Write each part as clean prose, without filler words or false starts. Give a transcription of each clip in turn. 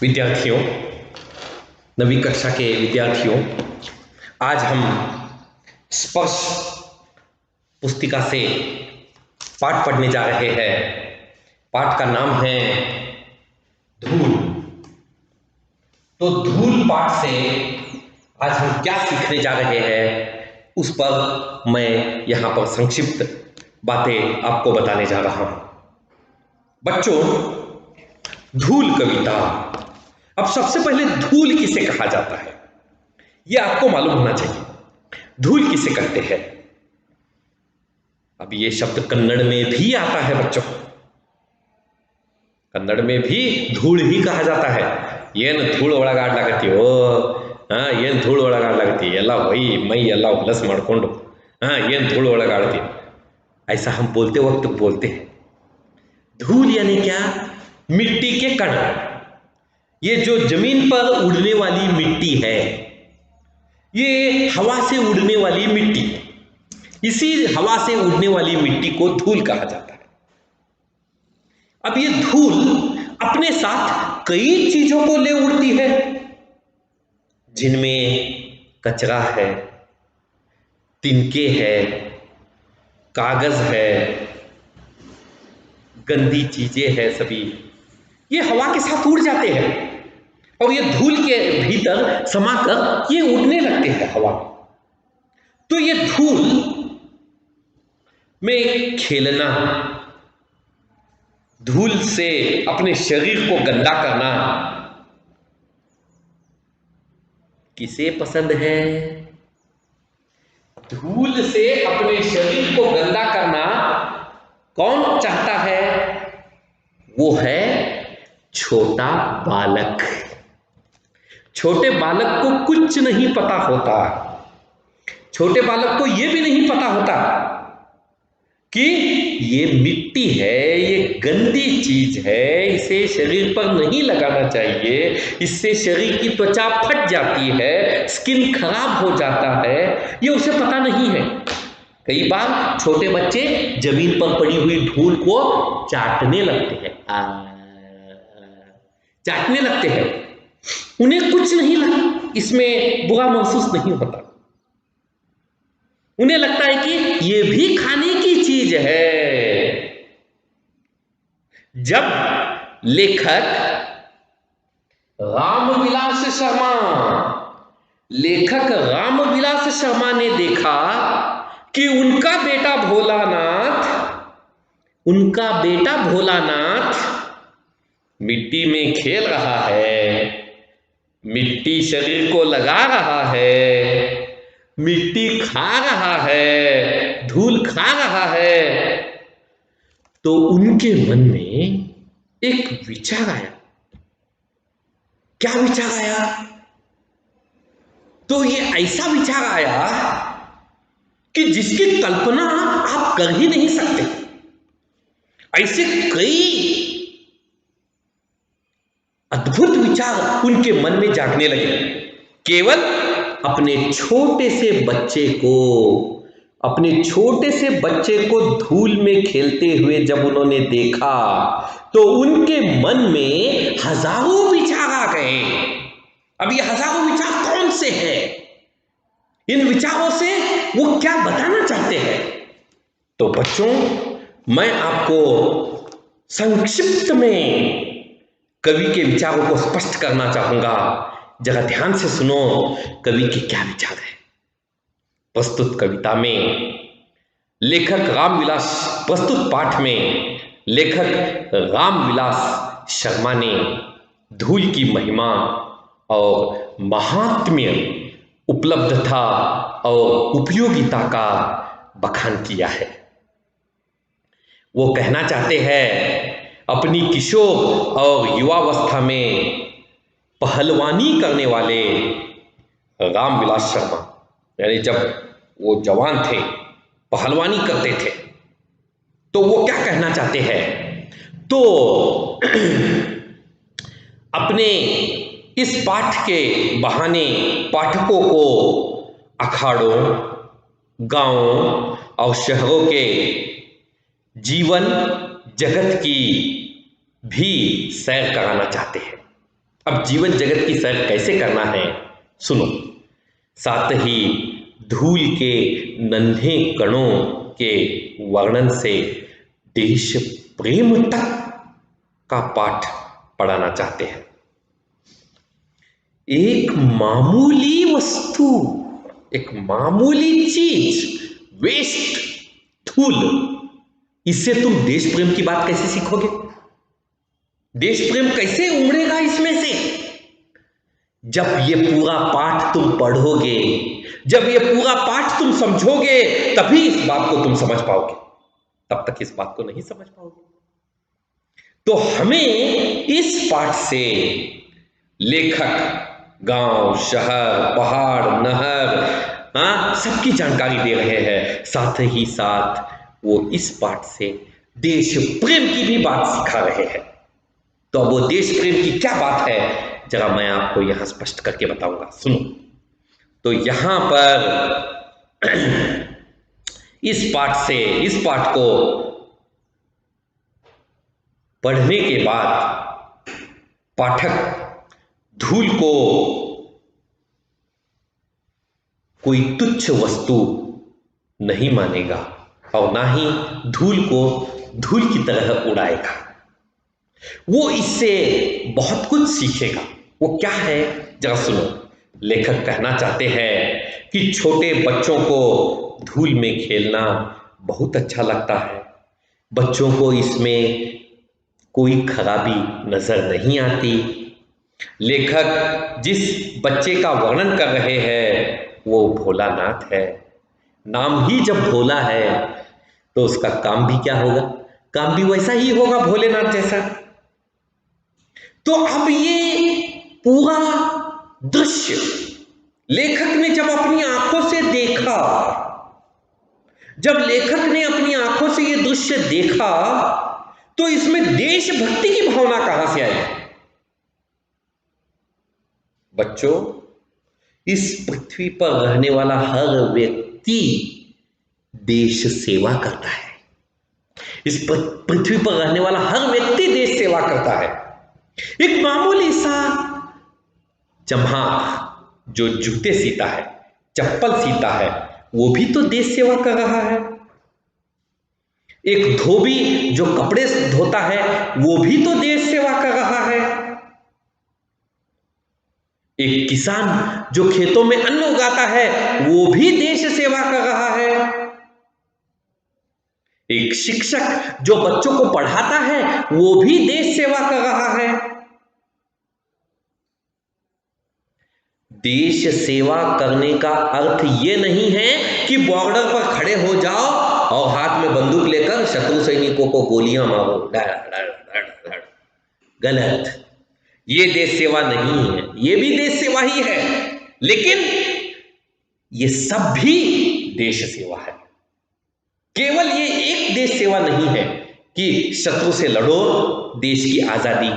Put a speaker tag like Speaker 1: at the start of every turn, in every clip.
Speaker 1: विद्यार्थियों, नवीं कक्षा के विद्यार्थियों, आज हम स्पर्श पुस्तिका से पाठ पढ़ने जा रहे हैं। पाठ का नाम है धूल। तो धूल पाठ से आज हम क्या सीखने जा रहे हैं, उस पर मैं यहाँ पर संक्षिप्त बातें आपको बताने जा रहा हूँ। बच्चों, धूल कविता। अब सबसे पहले धूल किसे कहा जाता है, यह आपको मालूम होना चाहिए। धूल किसे कहते हैं? अब ये शब्द कन्नड़ में भी आता है बच्चों। कन्नड़ में भी धूल ही कहा जाता है। ಏನ್ ಧೂಳು ಒಳಗಾಡ್ಲಾಗತ್ತೀವೋ, ಏನು ಧೂಳು ಒಳಗಾಡ್ಲಾಗತ್ತಿ, ಎಲ್ಲ ಮೈ ಎಲ್ಲ ಹೊಲಸ್ ಮಾಡಿಕೊಂಡು ಏನು ಧूल ಒಳಗಾಡ್ತೀವಿ, ऐसा हम बोलते वक्त बोलते हैं। धूल यानी क्या? मिट्टी के कण। ये जो जमीन पर उड़ने वाली मिट्टी है, ये हवा से उड़ने वाली मिट्टी, इसी हवा से उड़ने वाली मिट्टी को धूल कहा जाता है। अब ये धूल अपने साथ कई चीजों को ले उड़ती है, जिनमें कचरा है, तिनके है, कागज है, गंदी चीजें हैं, सभी ये हवा के साथ उड़ जाते हैं और ये धूल के भीतर समाकर ये उड़ने लगते हैं हवा में। तो ये धूल में खेलना, धूल से अपने शरीर को गंदा करना किसे पसंद है? धूल से अपने शरीर को गंदा करना कौन चाहता है? वो है छोटा बालक। छोटे बालक को कुछ नहीं पता होता। छोटे बालक को यह भी नहीं पता होता कि ये मिट्टी है, ये गंदी चीज है, इसे शरीर पर नहीं लगाना चाहिए, इससे शरीर की त्वचा फट जाती है, स्किन खराब हो जाता है, ये उसे पता नहीं है। कई बार छोटे बच्चे जमीन पर पड़ी हुई धूल को चाटने लगते हैं, चाटने लगते हैं। उन्हें कुछ नहीं लगता, इसमें बुरा महसूस नहीं होता। उन्हें लगता है कि ये भी खाने की चीज है। जब लेखक रामविलास शर्मा ने देखा कि उनका बेटा भोलानाथ मिट्टी में खेल रहा है, मिट्टी शरीर को लगा रहा है, मिट्टी खा रहा है, धूल खा रहा है, तो उनके मन में एक विचार आया। क्या विचार आया? तो ये ऐसा विचार आया कि जिसकी कल्पना आप कर ही नहीं सकते। ऐसे कई अद्भुत विचार उनके मन में जागने लगे। केवल अपने छोटे से बच्चे को धूल में खेलते हुए जब उन्होंने देखा, तो उनके मन में हजारों विचार आ गए। अब ये हजारों विचार कौन से हैं? इन विचारों से वो क्या बताना चाहते हैं? तो बच्चों, मैं आपको संक्षिप्त में कवि के विचारों को स्पष्ट करना चाहूंगा। जरा ध्यान से सुनो, कवि के क्या विचार है। प्रस्तुत कविता में प्रस्तुत पाठ में लेखक रामविलास शर्मा ने धूल की महिमा और महात्म्य, उपलब्धता और उपयोगिता का बखान किया है। वो कहना चाहते हैं, अपनी किशोर और युवावस्था में पहलवानी करने वाले रामविलास शर्मा, यानी जब वो जवान थे, पहलवानी करते थे, तो वो क्या कहना चाहते हैं? तो अपने इस पाठ के बहाने पाठकों को अखाड़ों, गांवों और शहरों के जीवन जगत की भी सैर कराना चाहते हैं। अब जीवन जगत की सैर कैसे करना है सुनो। साथ ही धूल के नन्हे कणों के वर्णन से देश प्रेम तक का पाठ पढ़ाना चाहते हैं। एक मामूली वस्तु, एक मामूली चीज, वेस्ट, धूल, इससे तुम देश प्रेम की बात कैसे सीखोगे? देश प्रेम कैसे उमड़ेगा इसमें से? जब ये पूरा पाठ तुम पढ़ोगे, जब ये पूरा पाठ तुम समझोगे, तभी इस बात को तुम समझ पाओगे, तब तक इस बात को नहीं समझ पाओगे। तो हमें इस पाठ से लेखक गांव, शहर, पहाड़, नहर, सबकी जानकारी दे रहे हैं। साथ ही साथ वो इस पाठ से देश प्रेम की भी बात सिखा रहे हैं। तो अब वो देश प्रेम की क्या बात है जरा मैं आपको यहां स्पष्ट करके बताऊंगा, सुनो। तो यहां पर इस पाठ को पढ़ने के बाद पाठक धूल को कोई तुच्छ वस्तु नहीं मानेगा और ना ही धूल को धूल की तरह उड़ाएगा। वो इससे बहुत कुछ सीखेगा। वो क्या है जरा सुनो। लेखक कहना चाहते हैं कि छोटे बच्चों को धूल में खेलना बहुत अच्छा लगता है। बच्चों को इसमें कोई खराबी नजर नहीं आती। लेखक जिस बच्चे का वर्णन कर रहे हैं वो भोलानाथ है। नाम ही जब भोला है तो उसका काम भी क्या होगा? काम भी वैसा ही होगा, भोलेनाथ जैसा। तो अब ये पूरा दृश्य लेखक ने जब अपनी आंखों से देखा, जब लेखक ने अपनी आंखों से ये दृश्य देखा, तो इसमें देशभक्ति की भावना कहां से आई? बच्चों, इस पृथ्वी पर रहने वाला हर व्यक्ति देश सेवा करता है। इस पृथ्वी पर रहने वाला हर व्यक्ति देश सेवा करता है। एक मामूली सा चम्हाक जो जूते सीता है, चप्पल सीता है, वो भी तो देश सेवा कर रहा है। एक धोबी जो कपड़े धोता है वो भी तो देश सेवा कर रहा है। एक किसान जो खेतों में अन्न उगाता है वो भी देश सेवा कर रहा है। एक शिक्षक जो बच्चों को पढ़ाता है वो भी देश सेवा कर रहा है। देश सेवा करने का अर्थ ये नहीं है कि बॉर्डर पर खड़े हो जाओ और हाथ में बंदूक लेकर शत्रु सैनिकों को गोलियां मारो। गलत, ये देश सेवा नहीं है। ये भी देश सेवा ही है, लेकिन ये सब भी देश सेवा है। केवल ये एक देश सेवा नहीं है कि शत्रु से लड़ो, देश की आजादी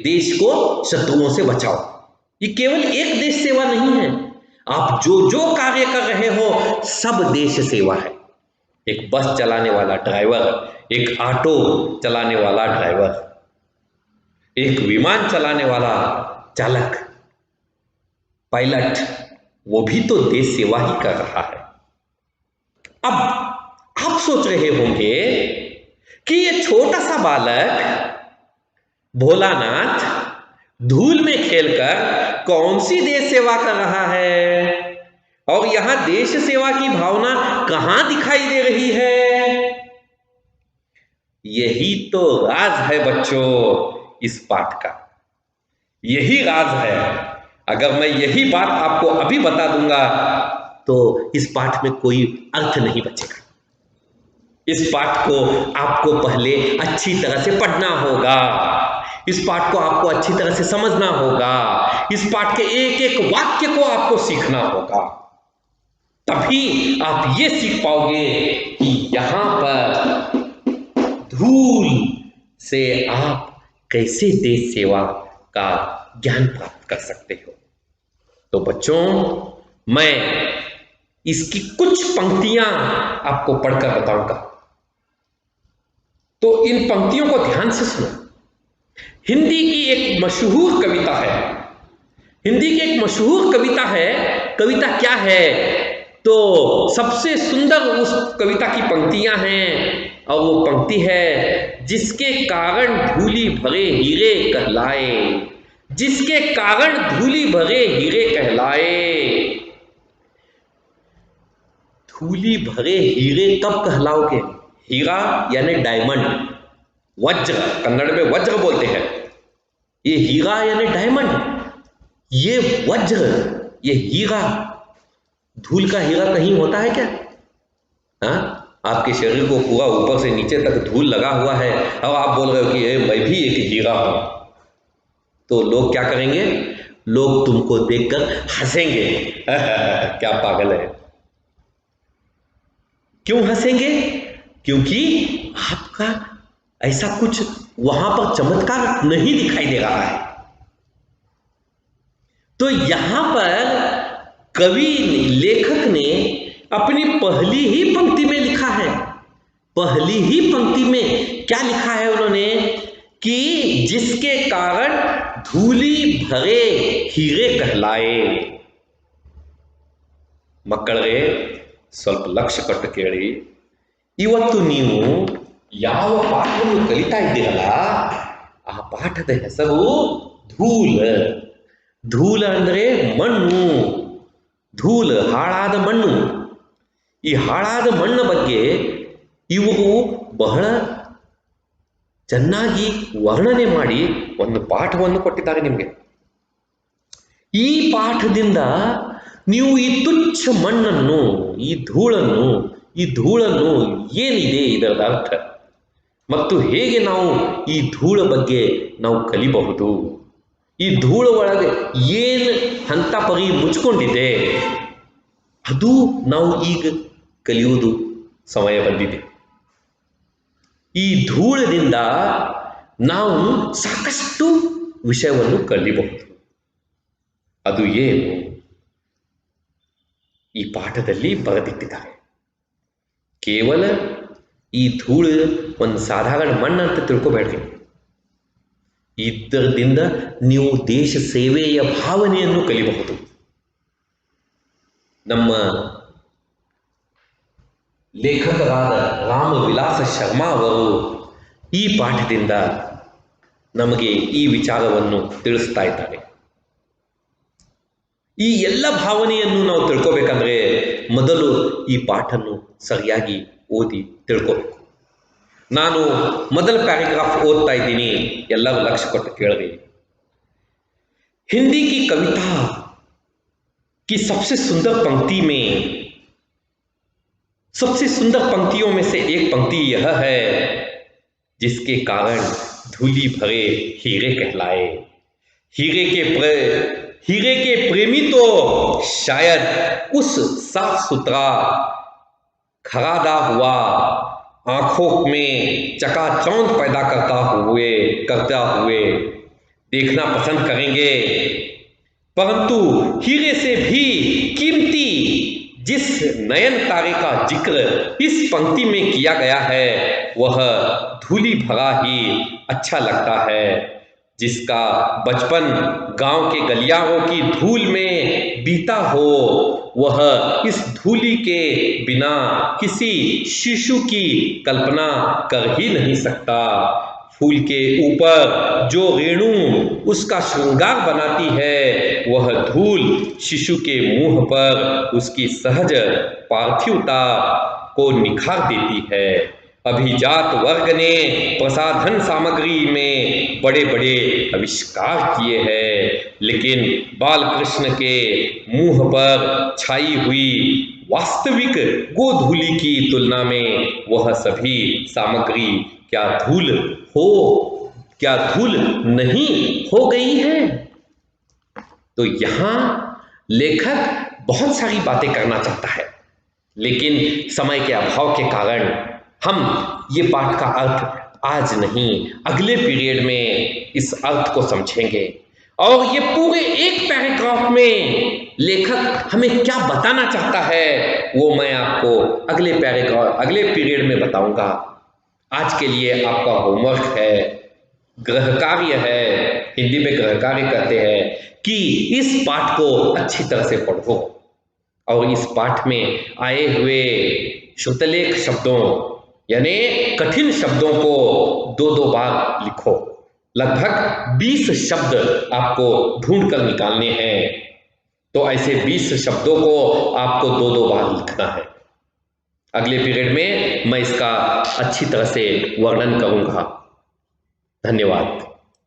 Speaker 1: देश को शत्रुओं से बचाओ। ये केवल एक देश सेवा नहीं है। आप जो जो कार्य कर रहे हो सब देश सेवा है। एक बस चलाने वाला ड्राइवर, एक ऑटो चलाने वाला ड्राइवर, एक विमान चलाने वाला चालक, पायलट, वो भी तो देश सेवा ही कर रहा है। अब आप सोच रहे होंगे कि ये छोटा सा बालक भोलानाथ धूल में खेलकर कौन सी देश सेवा कर रहा है और यहां देश सेवा की भावना कहां दिखाई दे रही है? यही तो राज है बच्चों इस पाठ का। यही राज है। अगर मैं यही बात आपको अभी बता दूंगा तो इस पाठ में कोई अर्थ नहीं बचेगा। इस पाठ को आपको पहले अच्छी तरह से पढ़ना होगा। इस पाठ को आपको अच्छी तरह से समझना होगा। इस पाठ के एक एक वाक्य को आपको सीखना होगा। तभी आप ये सीख पाओगे कि यहां पर धूल से आप कैसे देश सेवा का ज्ञान प्राप्त कर सकते हो। तो बच्चों, मैं इसकी कुछ पंक्तियां आपको पढ़कर बताऊंगा। तो इन पंक्तियों को ध्यान से सुनो। हिंदी की एक मशहूर कविता है। हिंदी की एक मशहूर कविता है। कविता क्या है? तो सबसे सुंदर उस कविता की पंक्तियां हैं और वो पंक्ति है, जिसके कारण धूली भरे हीरे कहलाए, जिसके कारण धूली भरे हीरे कहलाए। धूली भरे हीरे कब कहलाओगे? हीरा यानी डायमंड, वज्र, कन्नड़ में वज्र बोलते हैं। ये हीरा यानी डायमंड, ये वज्र, ये हीरा। धूल का हीरा कहीं होता है क्या? हाँ, आपके शरीर को पूरा ऊपर से नीचे तक धूल लगा हुआ है और आप बोल रहे हो कि ये मैं भी एक हीरा हूं, तो लोग क्या करेंगे? लोग तुमको देखकर हंसेंगे। क्या पागल है। क्यों हंसेंगे? क्योंकि आपका ऐसा कुछ वहां पर चमत्कार नहीं दिखाई दे रहा है। तो यहां पर कवि लेखक ने अपनी पहली ही पंक्ति में लिखा है। पहली ही पंक्ति में क्या लिखा है उन्होंने? कि जिसके कारण धूली भरे हीरे कहलाए। ಮಕ್ಕಳೇ, ಸ್ವಲ್ಪ ಲಕ್ಷ್ಯ ಕೊಟ್ಟು ಕೇಳಿ. ಇವತ್ತು ನೀವು ಯಾವ ಪಾಠವನ್ನು ಕಲಿತಾ ಇದ್ದೀರಲ್ಲ, ಆ ಪಾಠದ ಹೆಸರು ಧೂಲ. ಧೂಲ ಅಂದರೆ ಮಣ್ಣು. ಧೂಲ, ಹಾಳಾದ ಮಣ್ಣು. ಈ ಹಾಳಾದ ಮಣ್ಣ ಬಗ್ಗೆ ಇವರು ಬಹಳ ಚೆನ್ನಾಗಿ ವರ್ಣನೆ ಮಾಡಿ ಒಂದು ಪಾಠವನ್ನು ಕೊಟ್ಟಿದ್ದಾರೆ ನಿಮಗೆ. ಈ ಪಾಠದಿಂದ ನೀವು ಈ ತುಚ್ಛ ಮಣ್ಣನ್ನು, ಈ ಧೂಳನ್ನು ಏನಿದೆ ಇದರ ಅರ್ಥ ಮತ್ತು ಹೇಗೆ ನಾವು ಈ ಧೂಳ ಬಗ್ಗೆ ನಾವು ಕಲಿಬಹುದು, ಈ ಧೂಳ ಒಳಗೆ ಏನು ಹಂತ ಪರಿ ಮುಚ್ಕೊಂಡಿದೆ, ಅದು ನಾವು ಈಗ ಕಲಿಯುವುದು ಸಮಯ ಬಂದಿದೆ. ಈ ಧೂಳದಿಂದ ನಾವು ಸಾಕಷ್ಟು ವಿಷಯವನ್ನು ಕಲಿಬಹುದು. ಅದು ಏನು ಈ ಪಾಠದಲ್ಲಿ ಬರೆದಿಟ್ಟಿದ್ದಾರೆ. ಕೇವಲ ಈ ಧೂಳು ಒಂದು ಸಾಧಾರಣ ಮಣ್ಣು ಅಂತ ತಿಳ್ಕೊಬೇಡ್ರಿ. ಇದರಿಂದ ನೀವು ದೇಶ ಸೇವೆಯ ಭಾವನೆಯನ್ನು ಕಲಿಬಹುದು. ನಮ್ಮ ಲೇಖಕರಾದ ರಾಮವಿಲಾಸ ಶರ್ಮಾ ಅವರು ಈ ಪಾಠದಿಂದ ನಮಗೆ ಈ ವಿಚಾರವನ್ನು ತಿಳಿಸ್ತಾ ಇದ್ದಾರೆ. ಈ ಎಲ್ಲ ಭಾವನೆಯನ್ನು ನಾವು ತಿಳ್ಕೋಬೇಕಂದ್ರೆ ಮೊದಲು ಈ ಪಾಠನ್ನು ಸರಿಯಾಗಿ ಓದಿ ತಿಳ್ಕೋಬೇಕು. ನಾನು ಮೊದಲ ಪ್ಯಾರಾಗ್ರಾಫ್ ಓದ್ತಾ ಇದ್ದೀನಿ, ಎಲ್ಲರೂ ಲಕ್ಷ್ಯ ಕೊಟ್ಟು ಕೇಳ್ರಿ. हिंदी की कविता की सबसे सुंदर पंक्तियों में से एक पंक्ति यह है, जिसके कारण धूली भरे हीरे कहलाए. हीरे के प्रेमी तो शायद उस साफ सुथरा खरादा हुआ आंखों में चकाचौंध पैदा करता हुए देखना पसंद करेंगे, परंतु हीरे से भी कीमती जिस नयन तारे का जिक्र इस पंक्ति में किया गया है, वह धूली भरा ही अच्छा लगता है. जिसका बचपन गांव के गलियारों की धूल में बीता हो, वह इस धूली के बिना किसी शिशु की कल्पना कर ही नहीं सकता. फूल के ऊपर जो रेणु उसका श्रृंगार बनाती है, वह धूल शिशु के मुंह पर उसकी सहज पार्थिवता को निखार देती है. अभिजात वर्ग ने प्रसाधन सामग्री में बड़े बड़े आविष्कार किए हैं, लेकिन बालकृष्ण के मुंह पर छाई हुई वास्तविक गोधूली की तुलना में वह सभी सामग्री क्या धूल नहीं हो गई है. तो यहां लेखक बहुत सारी बातें करना चाहता है, लेकिन समय के अभाव के कारण हम ये पाठ का अर्थ आज नहीं, अगले पीरियड में इस अर्थ को समझेंगे. और ये पूरे एक पैराग्राफ में लेखक हमें क्या बताना चाहता है, वो मैं आपको अगले पीरियड में बताऊंगा. आज के लिए आपका होमवर्क है, गृह कार्य है, हिंदी में गृह कार्य कहते हैं, कि इस पाठ को अच्छी तरह से पढ़ो और इस पाठ में आए हुए श्रुतलेख शब्दों यानी कठिन शब्दों को 2-2 बार लिखो। लगभग 20 शब्द आपको ढूंढ कर निकालने हैं, तो ऐसे 20 शब्दों को आपको 2-2 बार लिखना है। अगले पीरियड में मैं इसका अच्छी तरह से वर्णन करूंगा। धन्यवाद।